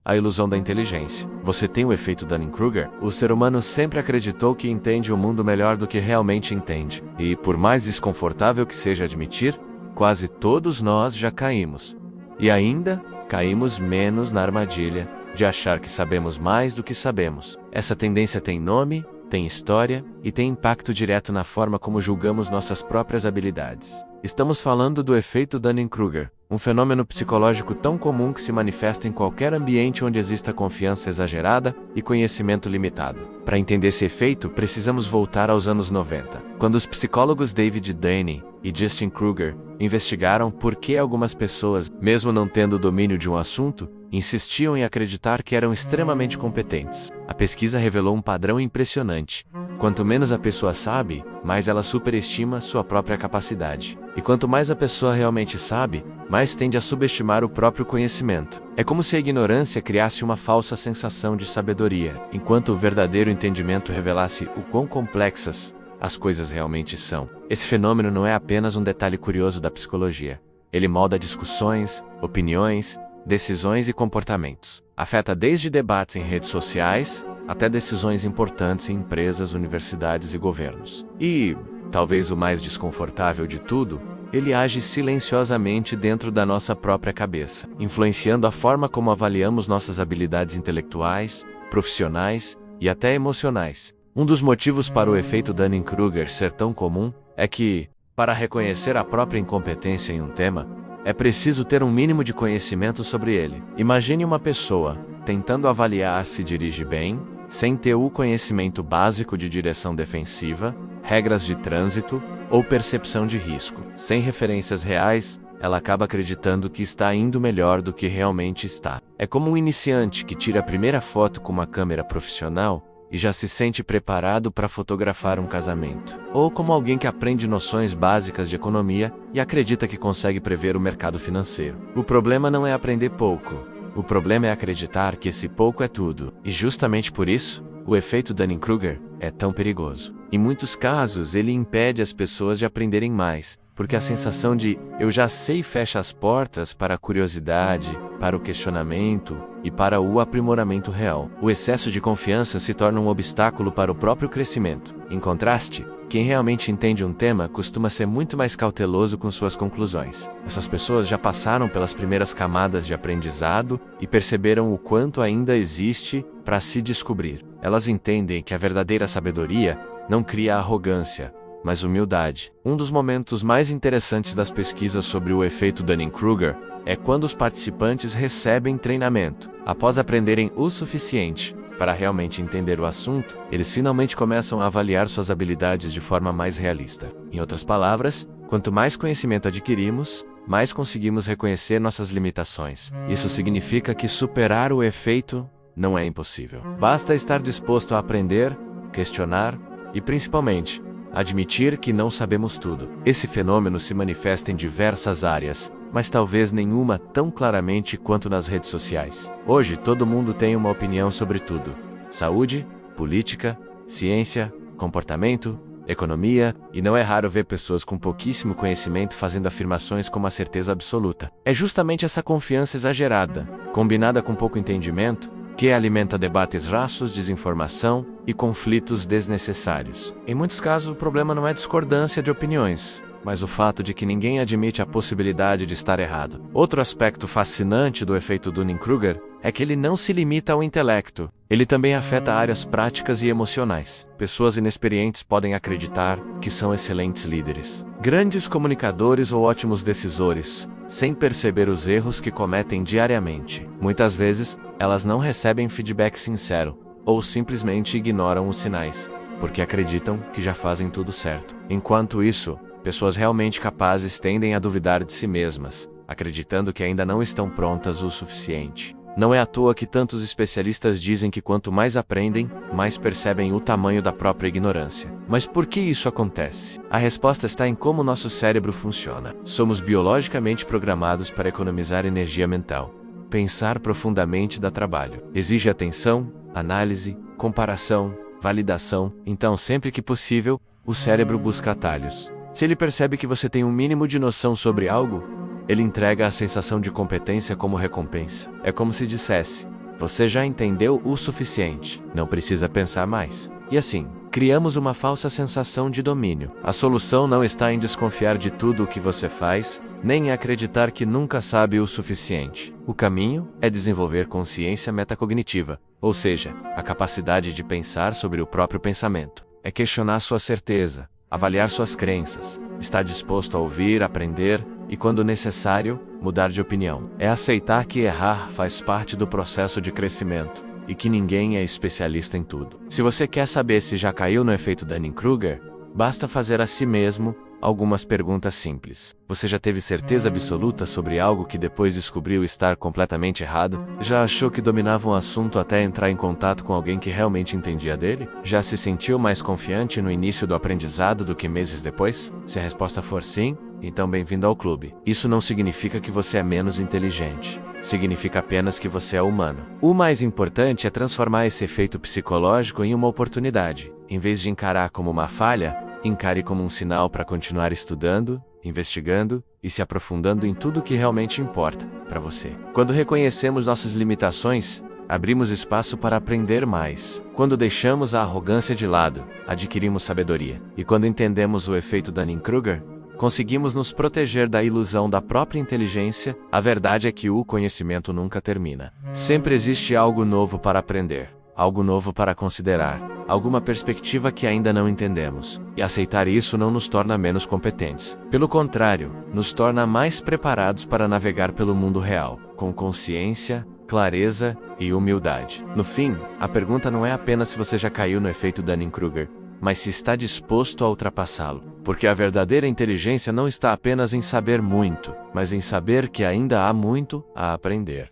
a ilusão da inteligência. Você tem o efeito Dunning-Kruger? O ser humano sempre acreditou que entende o mundo melhor do que realmente entende. E, por mais desconfortável que seja admitir, quase todos nós já caímos. E ainda, caímos menos na armadilha de achar que sabemos mais do que sabemos. Essa tendência tem nome, tem história e tem impacto direto na forma como julgamos nossas próprias habilidades. Estamos falando do efeito Dunning-Kruger, um fenômeno psicológico tão comum que se manifesta em qualquer ambiente onde exista confiança exagerada e conhecimento limitado. Para entender esse efeito, precisamos voltar aos anos 90, quando os psicólogos David Delaney e Justin Kruger investigaram por que algumas pessoas, mesmo não tendo domínio de um assunto, insistiam em acreditar que eram extremamente competentes. A pesquisa revelou um padrão impressionante. Quanto menos a pessoa sabe, mais ela superestima sua própria capacidade. E quanto mais a pessoa realmente sabe, mais tende a subestimar o próprio conhecimento. É como se a ignorância criasse uma falsa sensação de sabedoria, enquanto o verdadeiro entendimento revelasse o quão complexas as coisas realmente são. Esse fenômeno não é apenas um detalhe curioso da psicologia. Ele molda discussões, opiniões, decisões e comportamentos. Afeta desde debates em redes sociais até decisões importantes em empresas, universidades e governos. E, talvez o mais desconfortável de tudo, ele age silenciosamente dentro da nossa própria cabeça, influenciando a forma como avaliamos nossas habilidades intelectuais, profissionais e até emocionais. Um dos motivos para o efeito Dunning-Kruger ser tão comum é que, para reconhecer a própria incompetência em um tema, é preciso ter um mínimo de conhecimento sobre ele. Imagine uma pessoa tentando avaliar se dirige bem, sem ter o conhecimento básico de direção defensiva, regras de trânsito ou percepção de risco. Sem referências reais, ela acaba acreditando que está indo melhor do que realmente está. É como um iniciante que tira a primeira foto com uma câmera profissional e já se sente preparado para fotografar um casamento. Ou como alguém que aprende noções básicas de economia e acredita que consegue prever o mercado financeiro. O problema não é aprender pouco. O problema é acreditar que esse pouco é tudo. E justamente por isso, o efeito Dunning-Kruger é tão perigoso. Em muitos casos, ele impede as pessoas de aprenderem mais, porque a sensação de eu já sei fecha as portas para a curiosidade, para o questionamento e para o aprimoramento real. O excesso de confiança se torna um obstáculo para o próprio crescimento. Em contraste, quem realmente entende um tema costuma ser muito mais cauteloso com suas conclusões. Essas pessoas já passaram pelas primeiras camadas de aprendizado e perceberam o quanto ainda existe para se descobrir. Elas entendem que a verdadeira sabedoria não cria arrogância, mas humildade. Um dos momentos mais interessantes das pesquisas sobre o efeito Dunning-Kruger é quando os participantes recebem treinamento. Após aprenderem o suficiente para realmente entender o assunto, eles finalmente começam a avaliar suas habilidades de forma mais realista. Em outras palavras, quanto mais conhecimento adquirimos, mais conseguimos reconhecer nossas limitações. Isso significa que superar o efeito não é impossível. Basta estar disposto a aprender, questionar e, principalmente, admitir que não sabemos tudo. Esse fenômeno se manifesta em diversas áreas, mas talvez nenhuma tão claramente quanto nas redes sociais. Hoje, todo mundo tem uma opinião sobre tudo: saúde, política, ciência, comportamento, economia, e não é raro ver pessoas com pouquíssimo conhecimento fazendo afirmações com uma certeza absoluta. É justamente essa confiança exagerada, combinada com pouco entendimento, que alimenta debates rasos, desinformação e conflitos desnecessários. Em muitos casos, o problema não é discordância de opiniões, mas o fato de que ninguém admite a possibilidade de estar errado. Outro aspecto fascinante do efeito Dunning-Kruger é que ele não se limita ao intelecto. Ele também afeta áreas práticas e emocionais. Pessoas inexperientes podem acreditar que são excelentes líderes, grandes comunicadores ou ótimos decisores, sem perceber os erros que cometem diariamente. Muitas vezes, elas não recebem feedback sincero, ou simplesmente ignoram os sinais, porque acreditam que já fazem tudo certo. Enquanto isso, pessoas realmente capazes tendem a duvidar de si mesmas, acreditando que ainda não estão prontas o suficiente. Não é à toa que tantos especialistas dizem que quanto mais aprendem, mais percebem o tamanho da própria ignorância. Mas por que isso acontece? A resposta está em como nosso cérebro funciona. Somos biologicamente programados para economizar energia mental. Pensar profundamente dá trabalho. Exige atenção, análise, comparação, validação. Então, sempre que possível, o cérebro busca atalhos. Se ele percebe que você tem um mínimo de noção sobre algo, ele entrega a sensação de competência como recompensa. É como se dissesse: Você já entendeu o suficiente, não precisa pensar mais. E assim, criamos uma falsa sensação de domínio. A solução não está em desconfiar de tudo o que você faz, nem em acreditar que nunca sabe o suficiente. O caminho é desenvolver consciência metacognitiva, ou seja, a capacidade de pensar sobre o próprio pensamento. É questionar sua certeza, avaliar suas crenças, estar disposto a ouvir, aprender e, quando necessário, mudar de opinião. É aceitar que errar faz parte do processo de crescimento e que ninguém é especialista em tudo. Se você quer saber se já caiu no efeito Dunning-Kruger, basta fazer a si mesmo algumas perguntas simples. Você já teve certeza absoluta sobre algo que depois descobriu estar completamente errado? Já achou que dominava um assunto até entrar em contato com alguém que realmente entendia dele? Já se sentiu mais confiante no início do aprendizado do que meses depois? Se a resposta for sim, então bem-vindo ao clube. Isso não significa que você é menos inteligente. Significa apenas que você é humano. O mais importante é transformar esse efeito psicológico em uma oportunidade. Em vez de encarar como uma falha, encare como um sinal para continuar estudando, investigando e se aprofundando em tudo o que realmente importa para você. Quando reconhecemos nossas limitações, abrimos espaço para aprender mais. Quando deixamos a arrogância de lado, adquirimos sabedoria. E quando entendemos o efeito Dunning-Kruger, conseguimos nos proteger da ilusão da própria inteligência. A verdade é que o conhecimento nunca termina. Sempre existe algo novo para aprender, algo novo para considerar, alguma perspectiva que ainda não entendemos. E aceitar isso não nos torna menos competentes. Pelo contrário, nos torna mais preparados para navegar pelo mundo real, com consciência, clareza e humildade. No fim, a pergunta não é apenas se você já caiu no efeito Dunning-Kruger, mas se está disposto a ultrapassá-lo. Porque a verdadeira inteligência não está apenas em saber muito, mas em saber que ainda há muito a aprender.